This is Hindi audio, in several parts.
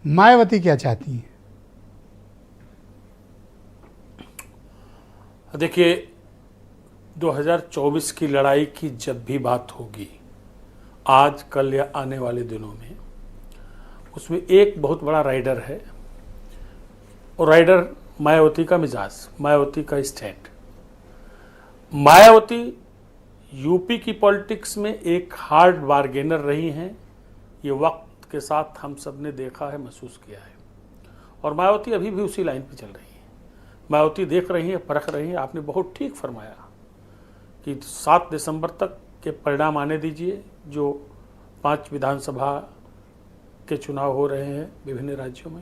मायावती क्या चाहती हैं? देखिए, 2024 की लड़ाई की जब भी बात होगी, आज कल या आने वाले दिनों में, उसमें एक बहुत बड़ा राइडर है, और राइडर मायावती का मिजाज, मायावती का स्टैंड। मायावती यूपी की पॉलिटिक्स में एक हार्ड बार्गेनर रही हैं। ये वक्त के साथ हम सब ने देखा है, महसूस किया है, और मायावती अभी भी उसी लाइन पे चल रही है। मायावती देख रही है, परख रही है। आपने बहुत ठीक फरमाया कि 7 दिसंबर तक के परिणाम आने दीजिए, जो 5 विधानसभा के चुनाव हो रहे हैं विभिन्न राज्यों में,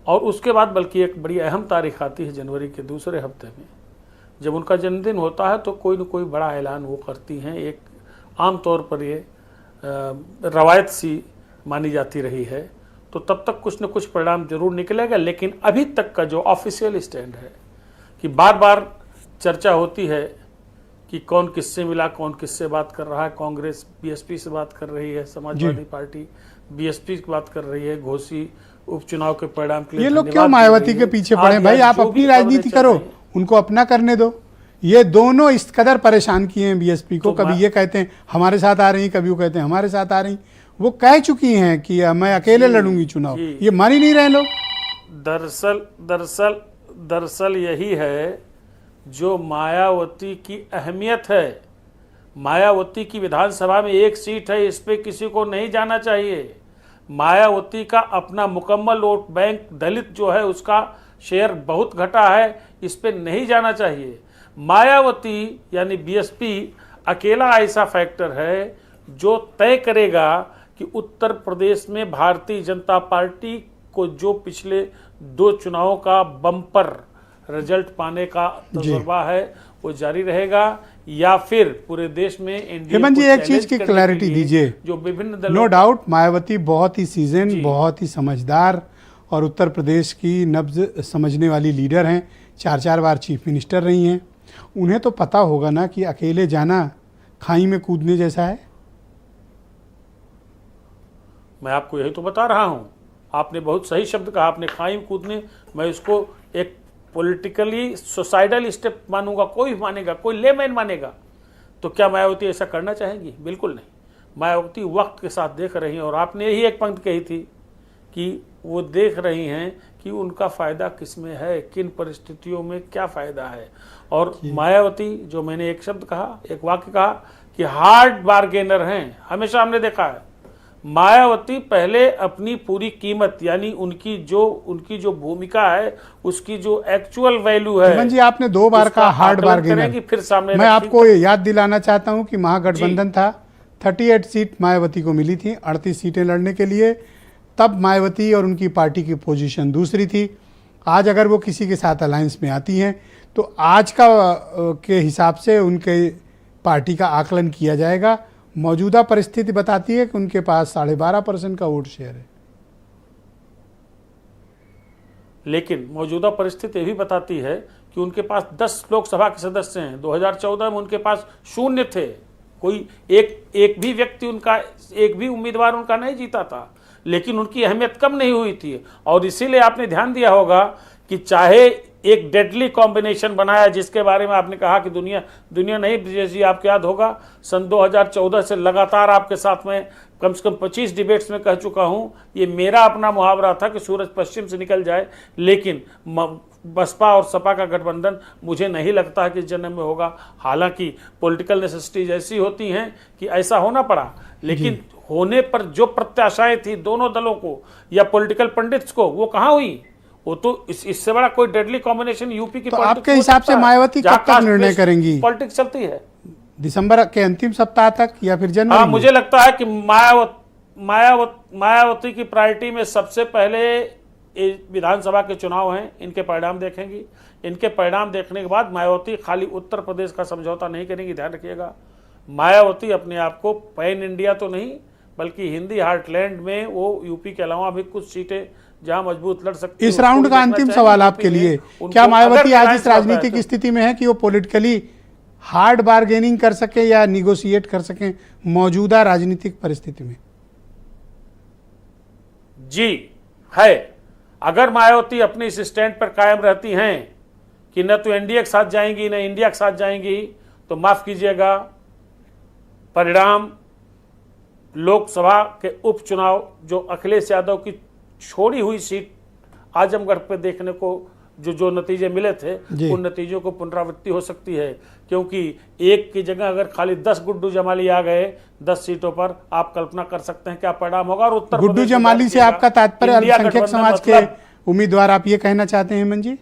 और उसके बाद बल्कि एक बड़ी अहम तारीख आती है जनवरी के दूसरे हफ्ते में, जब उनका जन्मदिन होता है, तो कोई न कोई बड़ा ऐलान वो करती हैं। एक आम तौर पर ये रवायत सी मानी जाती रही है, तो तब तक कुछ न कुछ परिणाम जरूर निकलेगा। लेकिन अभी तक का जो ऑफिशियल स्टैंड है कि बार बार चर्चा होती है कि कौन किससे मिला, कौन किससे बात कर रहा है। कांग्रेस बीएसपी से बात कर रही है, समाजवादी पार्टी बीएसपी की बात कर रही है, घोसी उपचुनाव के परिणाम के लिए ये लोग क्यों मायावती के पीछे पड़े? भाई आप अपनी राजनीति करो, उनको अपना करने दो। ये दोनों इस कदर परेशान किए हैं बीएसपी को, कभी ये कहते हैं हमारे साथ आ रही, कभी वो कहते हैं हमारे साथ आ रही। वो कह चुकी हैं कि मैं अकेले लड़ूंगी चुनाव, ये मान ही नहीं रहे लोग। दरअसल यही है जो मायावती की अहमियत है। मायावती की विधानसभा में 1 सीट है, इस पे किसी को नहीं जाना चाहिए। मायावती का अपना मुकम्मल वोट बैंक दलित जो है उसका शेयर बहुत घटा है, इस पे नहीं जाना चाहिए। मायावती यानी बीएसपी अकेला ऐसा फैक्टर है जो तय करेगा कि उत्तर प्रदेश में भारतीय जनता पार्टी को जो पिछले 2 चुनावों का बम्पर रिजल्ट पाने का तजुर्बा है वो जारी रहेगा, या फिर पूरे देश में एनडीए। हेमंत जी, एक चीज की क्लैरिटी दीजिए। जो विभिन्न दलों, नो डाउट मायावती बहुत ही सीजन, बहुत ही समझदार और उत्तर प्रदेश की नब्ज समझने वाली लीडर हैं। 4 बार चीफ मिनिस्टर रही हैं। उन्हें तो पता होगा ना कि अकेले जाना खाई में कूदने जैसा है। मैं आपको यही तो बता रहा हूं। आपने बहुत सही शब्द कहा, आपने खाई में कूदने। मैं इसको एक पॉलिटिकली सुसाइडल स्टेप मानूंगा। कोई मानेगा, कोई लेमैन मानेगा। तो क्या मायावती ऐसा करना चाहेंगी? बिल्कुल नहीं। मायावती वक्त के साथ देख रही हैं, और आपने यही एक पंक्ति कही थी कि वो देख रही हैं कि उनका फ़ायदा किस में है, किन परिस्थितियों में क्या फ़ायदा है। और मायावती, जो मैंने एक शब्द कहा, एक वाक्य कहा कि हार्ड बार्गेनर हैं, हमेशा हमने देखा है। मायावती पहले अपनी पूरी कीमत, यानी उनकी जो भूमिका है, उसकी जो एक्चुअल वैल्यू है। जी, आपने 2 बार का हार्ड बार्गेनर, फिर सामने मैं आपको याद दिलाना चाहता हूं कि महागठबंधन था, 38 सीट मायावती को मिली थी, 38 सीटें लड़ने के लिए। तब मायावती और उनकी पार्टी की पोजीशन दूसरी थी। आज अगर वो किसी के साथ अलायंस में आती हैं तो आज के हिसाब से उनके पार्टी का आकलन किया जाएगा। मौजूदा परिस्थिति बताती है कि उनके पास 12.5% का वोट शेयर है। लेकिन मौजूदा परिस्थिति ये भी बताती है कि उनके पास 10 लोकसभा के सदस्य हैं। 2014 में उनके पास 0 थे। कोई एक भी व्यक्ति उनका, एक भी उम्मीदवार उनका नहीं जीता था, लेकिन उनकी अहमियत कम नहीं हुई थी। और इसीलिए आपने ध्यान दिया होगा कि चाहे एक डेडली कॉम्बिनेशन बनाया, जिसके बारे में आपने कहा कि दुनिया नहीं, जैसी आपको याद होगा सन 2014 से लगातार आपके साथ में कम से कम 25 डिबेट्स में कह चुका हूं, ये मेरा अपना मुहावरा था कि सूरज पश्चिम से निकल जाए, लेकिन बसपा और सपा का गठबंधन मुझे नहीं लगता कि इस जन्म में होगा। हालांकि पॉलिटिकल नेसेसिटीज ऐसी होती हैं कि ऐसा होना पड़ा, लेकिन होने पर जो प्रत्याशाएं थी दोनों दलों को या पॉलिटिकल पंडित्स को, वो कहाँ हुई? वो तो इससे बड़ा कोई डेडली कॉम्बिनेशन यूपी की तो आपके हिसाब से मायावती कब तक निर्णय करेंगी? पॉलिटिक्स चलती है दिसंबर के अंतिम सप्ताह तक या फिर जनवरी? हाँ, मुझे लगता है कि मायावती की प्रायोरिटी में सबसे पहले विधानसभा के चुनाव हैं, इनके परिणाम देखेंगी। इनके परिणाम देखने के बाद मायावती खाली उत्तर प्रदेश का समझौता नहीं करेंगी, ध्यान रखिएगा। मायावती अपने आप को पैन इंडिया तो नहीं, बल्कि हिंदी हार्टलैंड में वो यूपी के अलावा भी कुछ सीटें जहां मजबूत लड़ सकती है। इस राउंड का अंतिम सवाल आपके लिए, क्या मायावती आज इस राजनीतिक स्थिति में है कि वो पॉलिटिकली हार्ड बार्गेनिंग कर सके या निगोशिएट कर सके मौजूदा राजनीतिक परिस्थिति में? जी, है। अगर मायावती अपने इस स्टैंड पर कायम रहती हैं कि न तो एनडीए के साथ जाएंगी न इंडिया के साथ जाएंगी, तो माफ कीजिएगा, परिणाम लोकसभा के उपचुनाव जो अखिलेश यादव की छोड़ी हुई सीट आजमगढ़ पे देखने को जो नतीजे मिले थे, उन नतीजों को पुनरावृत्ति हो सकती है, क्योंकि एक की जगह अगर खाली 10 गुड्डू जमाली आ गए 10 सीटों पर, आप कल्पना कर सकते हैं क्या परिणाम होगा। और उत्तर गुड्डू जमाली से आपका तात्पर्य अल्पसंख्यक समाज के उम्मीदवार आप ये कहना चाहते हैं हेमंत जी?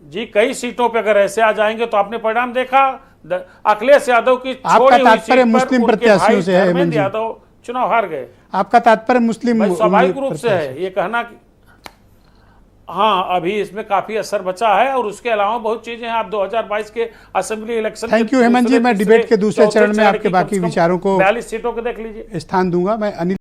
जी, कई सीटों पे अगर ऐसे आ जाएंगे तो आपने परिणाम देखा, अखिलेश यादव की आपका तात्पर्य मुस्लिम प्रत्याशियों से है हेमंत जी? यादव चुनाव हार गए। आपका तात्पर्य मुस्लिम स्वाभाविक रूप से है ये कहना कि हाँ, अभी इसमें काफी असर बचा है, और उसके अलावा बहुत चीजें हैं। आप 2022 के assembly election, thank you Hemant ji. मैं डिबेट के दूसरे चरण में आपके बाकी विचारों को 42 सीटों को देख लीजिए। स्थान दूंगा। मैं अनिल